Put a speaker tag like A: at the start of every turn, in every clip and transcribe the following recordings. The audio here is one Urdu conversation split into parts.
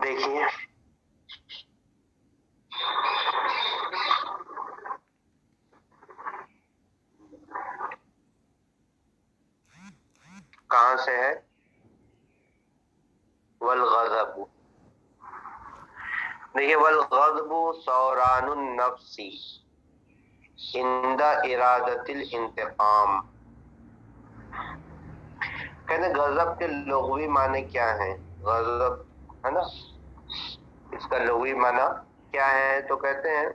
A: دیکھیے کہاں سے ہے؟ والغضب، دیکھیے والغضب ثوران النفس عند ارادت الانتقام. کہتے ہیں غضب کے لغوی معنی کیا ہیں؟ غضب ہے نا، اس کا لغوی معنی کیا ہے؟ تو کہتے ہیں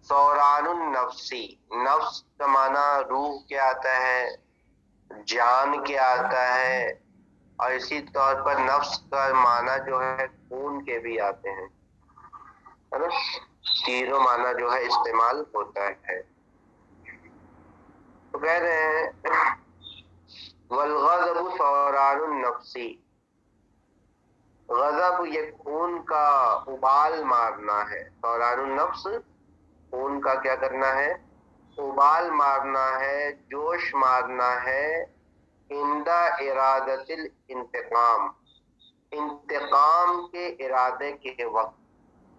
A: ثوران النفسی، نفس کا معنی روح کیا آتا ہے، جان کیا آتا ہے، اور اسی طور پر نفس کا معنی جو ہے خون کے بھی آتے ہیں، ہے نا، تینوں معنی جو ہے استعمال ہوتا ہے. تو کہہ رہے ہیں والغضب ثوران النفسی، غضب یہ خون کا ابال مارنا ہے. ثوران النفس خون کا کیا کرنا ہے؟ ابال مارنا ہے، جوش مارنا ہے. عند ارادت الانتقام، انتقام کے ارادے کے وقت،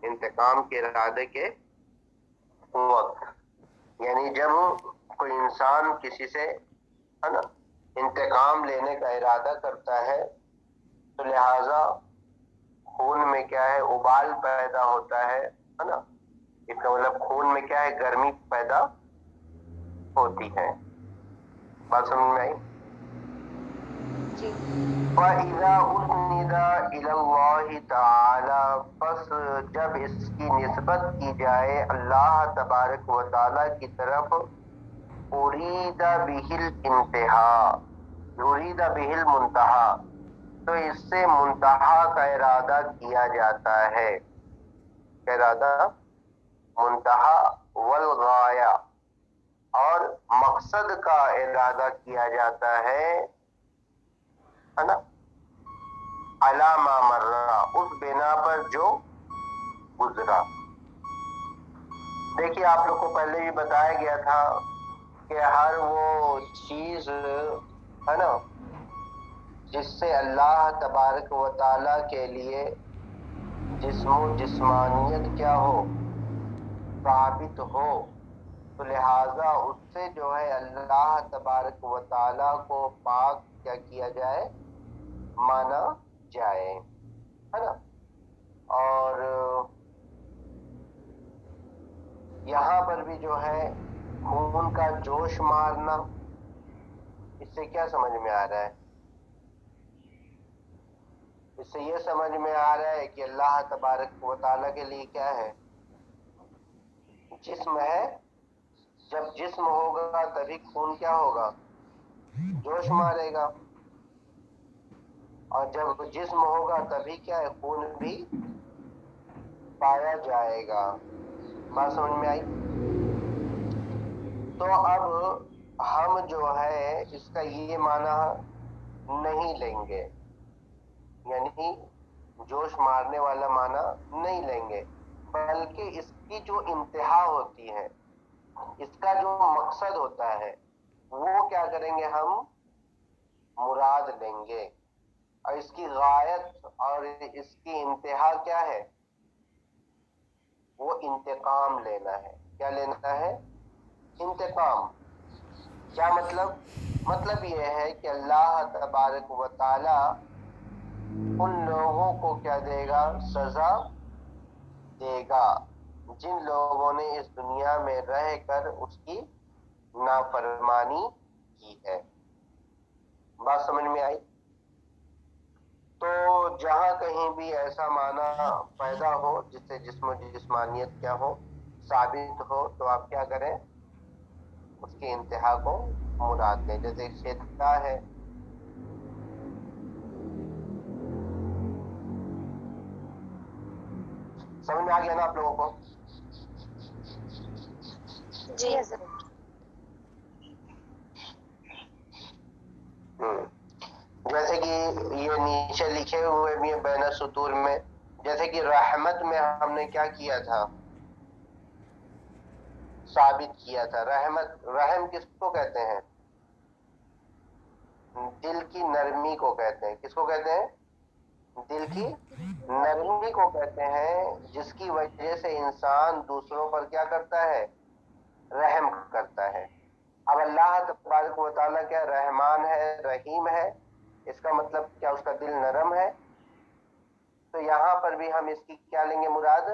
A: انتقام کے ارادے کے وقت، یعنی جب کوئی انسان کسی سے ہے نا انتقام لینے کا ارادہ کرتا ہے تو لہذا خون میں کیا ہے؟ ابال پیدا ہوتا ہے نا. اس کا مطلب خون میں کیا ہے؟ گرمی پیدا ہوتی ہے. بات سمجھ میں آئی؟ فَإِذَا أُسْنِدَ إِلَى اللَّهِ تَعَالَى، پس جب اس کی نسبت کی جائے اللہ تبارک و تعالی کی طرف، اُرِيدَ بِهِ الْانْتِهَا، اُرِيدَ بِهِ الْمُنْتَهَا، تو اس سے منتہا کا ارادہ کیا جاتا ہے. کیا ارادہ؟ منتہا والغایہ، اور مقصد کا ارادہ کیا جاتا ہے نا، علی ما مرہ، اس بنا پر جو گزرا. دیکھیے آپ لوگ کو پہلے بھی بتایا گیا تھا کہ ہر وہ چیز ہے نا جس سے اللہ تبارک و تعالی کے لیے جسم و جسمانیت کیا ہو، ثابت ہو، تو لہذا اس سے جو ہے اللہ تبارک و تعالی کو پاک کیا کیا جائے؟ مانا جائے، ہے نا. اور یہاں پر بھی جو ہے خون کا جوش مارنا، اس سے کیا سمجھ میں آ رہا ہے؟ اس سے یہ سمجھ میں آ رہا ہے کہ اللہ تبارک و تعالیٰ کے لیے کیا ہے؟ جسم ہے. جب جسم ہوگا تبھی خون کیا ہوگا؟ جوش مارے گا. اور جب جسم ہوگا تبھی کیا ہے؟ خون بھی پایا جائے گا. بات سمجھ میں آئی؟ تو اب ہم جو ہے اس کا یہ معنی نہیں لیں گے، یعنی جوش مارنے والا معنی نہیں لیں گے، بلکہ اس کی جو انتہا ہوتی ہے، اس کا جو مقصد ہوتا ہے، وہ کیا کریں گے؟ ہم مراد لیں گے. اور اس کی غایت اور اس کی انتہا کیا ہے؟ وہ انتقام لینا ہے. کیا لینا ہے؟ انتقام. کیا مطلب؟ مطلب یہ ہے کہ اللہ تبارک و تعالی ان لوگوں کو کیا دے گا؟ سزا دے گا جن لوگوں نے اس دنیا میں رہ کر اس کی نافرمانی کی ہے. بات سمجھ میں آئی؟ تو جہاں کہیں بھی ایسا معنی پیدا ہو جس سے جسم و جسمانیت کیا ہو، ثابت ہو، تو آپ کیا کریں؟ اس کی انتہا کو مراد لیں. جیسے شدہ ہے، سمجھ میں آ گیا نا آپ لوگوں کو؟
B: جی حضرت.
A: جیسے کہ یہ نیچے لکھے ہوئے بھی ہیں بین السطور میں، جیسے کہ رحمت میں ہم نے کیا کیا تھا؟ ثابت کیا تھا. رحمت، رحم کس کو کہتے ہیں؟ دل کی نرمی کو کہتے ہیں. کس کو کہتے ہیں؟ دل کی نرمی کو کہتے ہیں جس کی وجہ سے انسان دوسروں پر کیا کرتا ہے؟ رحم کرتا ہے. اب اللہ تبارک و تعالیٰ کیا رحمان ہے، رحیم ہے، اس کا مطلب کیا اس کا دل نرم ہے. تو یہاں پر بھی ہم اس کی کیا لیں گے مراد؟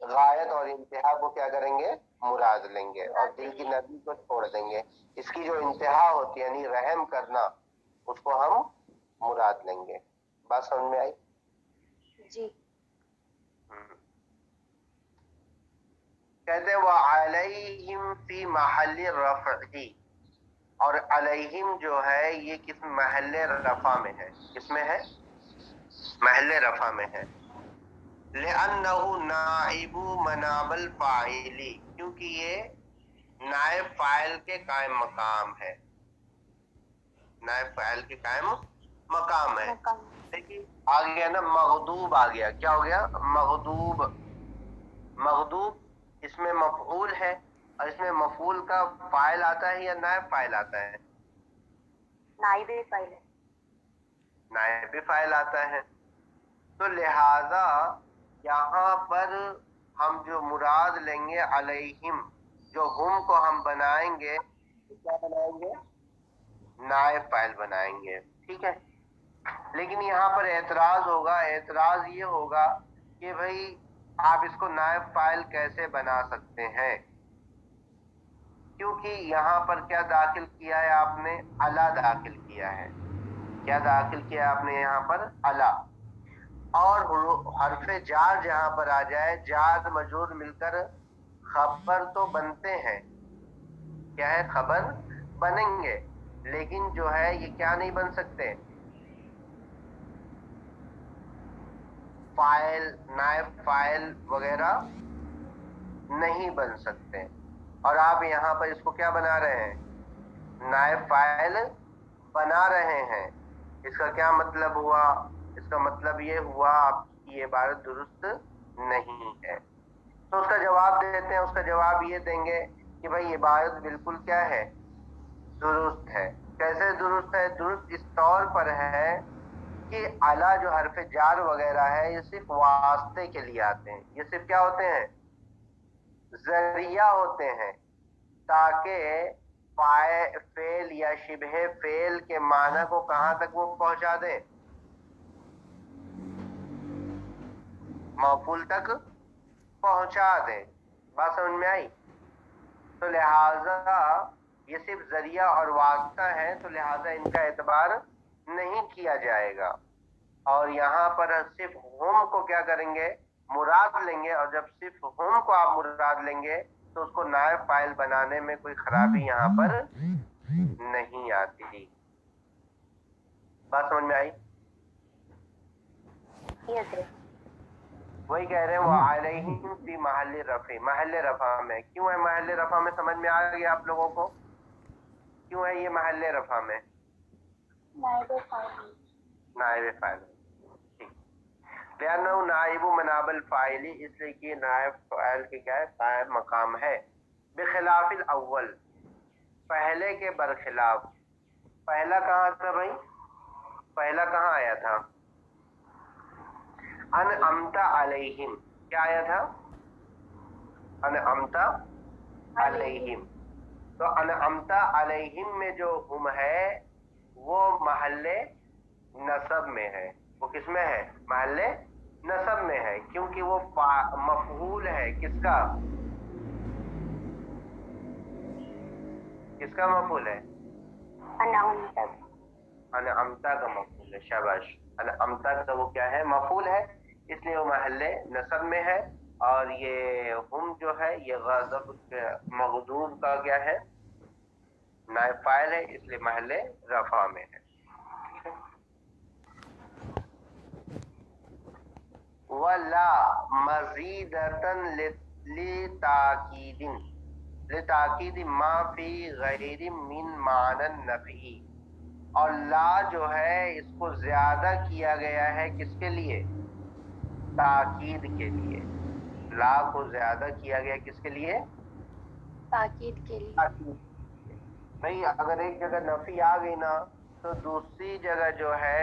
A: غایت اور انتہا کو کیا کریں گے؟ مراد لیں گے، اور دل کی نرمی کو چھوڑ دیں گے. اس کی جو انتہا ہوتی ہے یعنی رحم کرنا، اس کو ہم مراد لیں گے. بات سمجھ میں آئی؟
B: جی.
A: کہتے ہیں وَعَلَيْهِمْ فِي مَحَلِّ الرَّفْعِ، اور علیہم جو ہے یہ کس محل رفع میں ہے؟ کس میں ہے؟ محل رفع میں ہے. لِأَنَّهُ نَائِبُ مَنَابَ الْفَاعِلِ، کیونکہ یہ نائب فاعل کے قائم مقام ہے. نائب فاعل کے قائم مقام ہے. دیکھیے آ گیا نا مغضوب، آ گیا. کیا ہو گیا؟ مغضوب. مغضوب اس میں مفعول ہے، اور اس میں مفعول کا فاعل آتا ہے یا نائب فاعل آتا ہے؟
B: نائب فاعل.
A: نائب فاعل آتا ہے. تو لہذا یہاں پر ہم جو مراد لیں گے علیہم، جو ہم کو ہم بنائیں گے، کیا بنائیں گے؟ نائب فاعل بنائیں گے. ٹھیک ہے. لیکن یہاں پر اعتراض ہوگا. اعتراض یہ ہوگا کہ بھائی آپ اس کو نائب فاعل کیسے بنا سکتے ہیں؟ کیونکہ یہاں پر کیا داخل کیا ہے آپ نے؟ الا داخل کیا ہے. کیا داخل کیا آپ نے یہاں پر؟ الا. اور حرف جار جہاں پر آ جائے، جار مجرور مل کر خبر تو بنتے ہیں. کیا ہے؟ خبر بنیں گے، لیکن جو ہے یہ کیا نہیں بن سکتے؟ فاعل، نائب فاعل وغیرہ نہیں بن سکتے. اور آپ یہاں پر اس کو کیا بنا رہے ہیں؟ نائب فاعل بنا رہے ہیں. اس کا کیا مطلب ہوا؟ اس کا مطلب یہ ہوا آپ کی عبارت درست نہیں ہے. تو اس کا جواب دیتے ہیں. اس کا جواب یہ دیں گے کہ بھائی عبارت بالکل کیا ہے؟ درست ہے. کیسے درست ہے؟ درست اس طور پر ہے کہ اعلیٰ جو حرف جار وغیرہ ہے یہ صرف واسطے کے لیے آتے ہیں. یہ صرف کیا ہوتے ہیں؟ ذریعہ ہوتے ہیں، تاکہ فعل یا شبہ فعل کے معنی کو کہاں تک وہ پہنچا دیں؟ مفعول تک پہنچا دیں. بات سمجھ میں آئی؟ تو لہذا یہ صرف ذریعہ اور واسطہ ہے، تو لہذا ان کا اعتبار نہیں کیا جائے گا. اور یہاں پر صرف ہم کو کیا کریں گے؟ مراد لیں گے. اور جب صرف ہم کو آپ مراد لیں گے تو اس کو نائب فاعل بنانے میں کوئی خرابی یہاں پر نہیں آتی. بات سمجھ میں آئی؟ وہی کہہ رہے ہیں وَعَلَيْهِمْ فِي مَحَلِّ الرَّفْعِ، محل رفع میں. کیوں ہے محل رفع میں؟ سمجھ میں آ گیا آپ لوگوں کو کیوں ہے یہ محل رفع میں؟
B: نائب فاعل.
A: نائب فاعل. ٹھیک. لِأَنَّهُ نَائِبُ مَنَابِ الْفَاعِلِ، اس لیے کہ نائب فاعل کے کیا ہے؟ قائم مقام ہے. بخلاف الاول، پہلے کے برخلاف. پہلا کہاں تھا بھائی؟ پہلا کہاں آیا تھا؟ انعمت علیہم. کیا آیا تھا؟ انعمت علیہم. تو انعمت علیہم میں جو ہم ہے وہ محل نصب میں ہے. وہ کس میں ہے؟ محل نصب میں ہے، کیونکہ وہ مفعول ہے. کس کا؟ کس کا مفعول ہے؟ انعمتا کا مفعول ہے. شاباش. انعمتا کا وہ کیا ہے؟ مفعول ہے، اس لیے وہ محل نصب میں ہے. اور یہ ہم جو ہے یہ غضب مغضوب کا کیا ہے؟ نائب فاعل ہے، اس لیے محل رفع میں ہے. وَلَا مَزِيدَةً لِتَأْكِيدٍ، لتاکید ما فی غیر من معنی النفی. اور لا جو ہے اس کو زیادہ کیا گیا ہے کس کے لیے؟ تاکید کے لیے. لا کو زیادہ کیا گیا کس کے لیے؟
B: تاکید کے لیے.
A: تاکید. بھئی اگر ایک جگہ نفی آ گئی نا تو دوسری جگہ جو ہے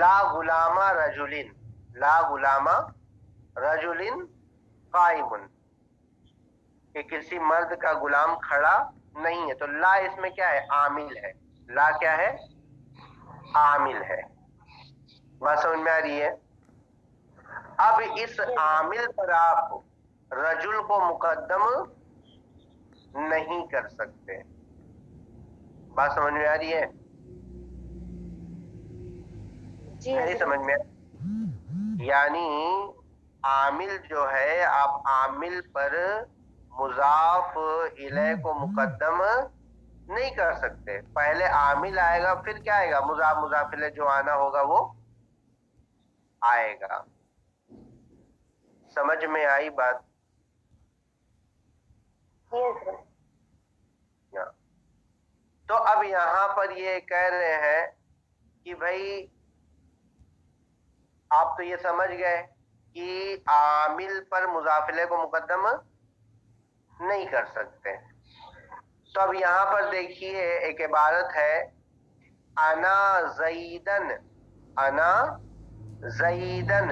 A: لا غلاما رجلن، لا غلاما رجلن قائمن، کہ کسی مرد کا غلام کھڑا نہیں ہے. تو لا اس میں کیا ہے؟ عامل ہے. لا کیا ہے؟ عامل ہے. بات سمجھ میں آ رہی ہے؟ اب اس عامل پر آپ رجل کو مقدم نہیں کر سکتے. بات سمجھ میں آ رہی ہے؟
B: جی
A: نہیں سمجھ میں؟ یعنی عامل جو ہے آپ عامل پر مضاف الیہ کو مقدم نہیں کر سکتے. پہلے عامل آئے گا پھر کیا آئے گا؟ مضاف مضاف الیہ جو آنا ہوگا وہ آئے گا. سمجھ میں آئی بات؟
B: جی حضرت.
A: تو اب یہاں پر یہ کہہ رہے ہیں کہ بھائی آپ تو یہ سمجھ گئے کہ عامل پر مضاف الیہ کو مقدم نہیں کر سکتے. تو اب یہاں پر دیکھیے ایک عبارت ہے انا زیدن، انا زیدن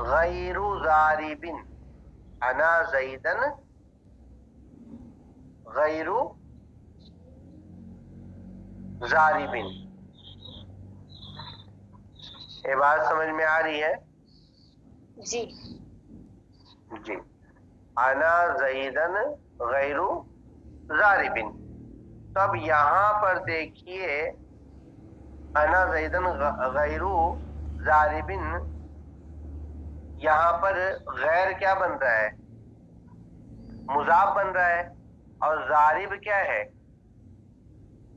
A: غیر ضاربن، انا زیدن غیر ضاربن. یہ بات سمجھ میں آ رہی ہے؟
B: جی
A: جی. انا زیدن غیر ضاربن. تو اب یہاں پر دیکھیے انا زیدن غیر ضاربن، یہاں پر غیر کیا بن رہا ہے؟ مضاف بن رہا ہے. اور ضارب کیا ہے؟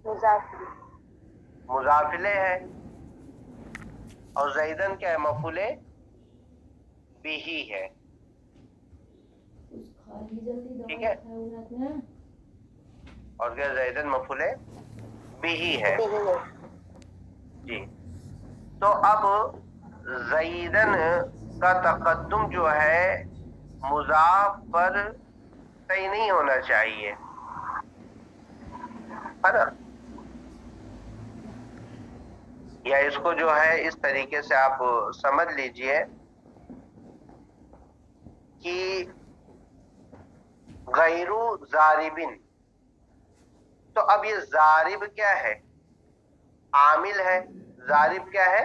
B: مضاف
A: مضاف الیہ ہے. اور زیدن کیا ہے؟ مفعول بھی ہے. ٹھیک ہے. اور کیا زیدن مفعول بھی ہے. جی. تو اب زیدن کا تقدم جو ہے مضاف پر صحیح نہیں ہونا چاہیے، ہے نا؟ یا اس کو جو ہے اس طریقے سے آپ سمجھ لیجئے کہ غیر ضاربن. تو اب یہ ضارب کیا ہے؟ عامل ہے. ضارب کیا ہے؟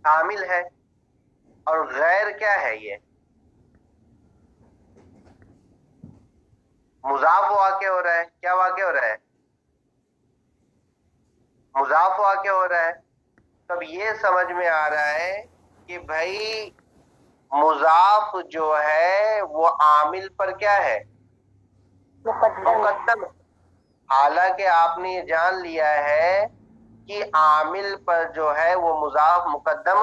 A: عامل ہے. اور غیر کیا ہے؟ یہ مضاف واقع ہو رہا ہے. کیا واقع ہو رہا ہے؟ مضاف واقع ہو رہا ہے. تب یہ سمجھ میں آ رہا ہے کہ بھائی مضاف جو ہے وہ عامل پر کیا ہے؟ مقدم. حالانکہ آپ نے یہ جان لیا ہے کہ عامل پر جو ہے وہ مضاف مقدم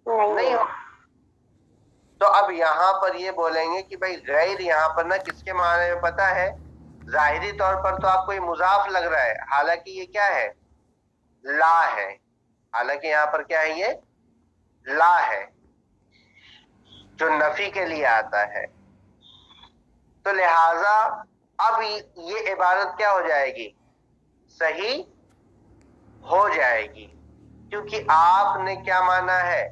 A: نہیں ہو. تو اب یہاں پر یہ بولیں گے کہ بھائی غیر یہاں پر نہ کس کے معنی میں پتہ ہے؟ ظاہری طور پر تو آپ کو یہ مضاف لگ رہا ہے، حالانکہ یہ کیا ہے؟ لا ہے. حالانکہ یہاں پر کیا ہے؟ یہ لا ہے جو نفی کے لیے آتا ہے. تو لہذا اب یہ عبارت کیا ہو جائے گی؟ صحیح ہو جائے گی، کیونکہ آپ نے کیا مانا ہے؟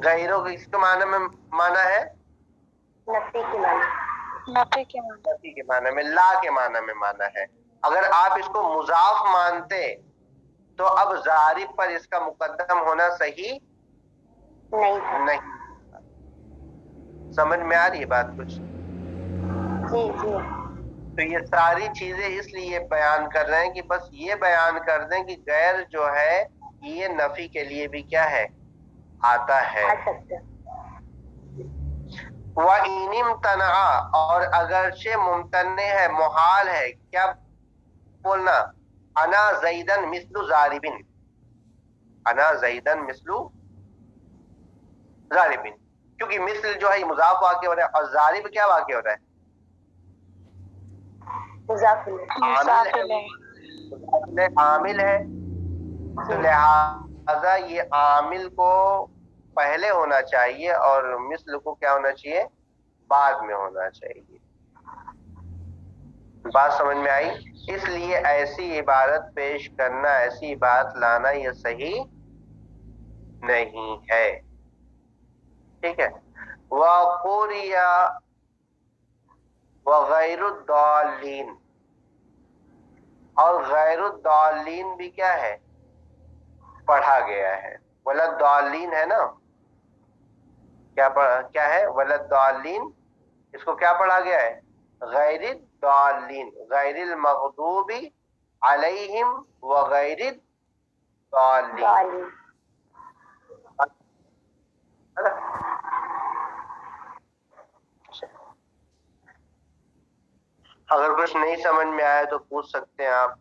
A: غیروں کس کے معنی میں مانا ہے؟
B: نفی کے معنی، نفی کے معنی،
A: نفی کے معنی میں، لا کے معنی میں مانا ہے. اگر آپ اس کو مضاف مانتے تو اب ضارب پر اس کا مقدم ہونا صحیح نہیں. سمجھ میں آ رہی ہے بات کچھ؟
B: جی جی.
A: تو یہ ساری چیزیں اس لیے بیان کر رہے ہیں کہ بس یہ بیان کر دیں کہ غیر جو ہے یہ نفی کے لیے بھی کیا ہے؟ آتا ہے. وَإِنِ امْتَنَعَ، اور اگرچہ ممتنع ہے، محال ہے، کیا بولنا؟ انا زیدن مثل ضاربن، انا زیدن مثل ضاربن. کیونکہ مثل جو ہے یہ مضاف واقع ہو رہا ہے، اور ضارب کیا واقع ہو رہا ہے؟ عامل ہے. تو لہذا یہ عامل کو پہلے ہونا چاہیے اور مثل کو کیا ہونا چاہیے؟ بعد میں ہونا چاہیے. بات سمجھ میں آئی؟ اس لیے ایسی عبارت پیش کرنا، ایسی بات لانا یہ صحیح نہیں ہے. ٹھیک ہے. وَقُرِئَ وَغَيْرُ الضَّالِّينَ، اور غیر الضالین بھی کیا ہے؟ پڑھا گیا ہے. وَلَضَّالِّينَ ہے نا، کیا ہے؟ وَلَضَّالِّينَ، اس کو کیا پڑھا گیا ہے؟ غیر الضالین، غیر المغضوب علیہم وغیر الضالین. اگر کچھ نہیں سمجھ میں آئے تو پوچھ سکتے ہیں آپ.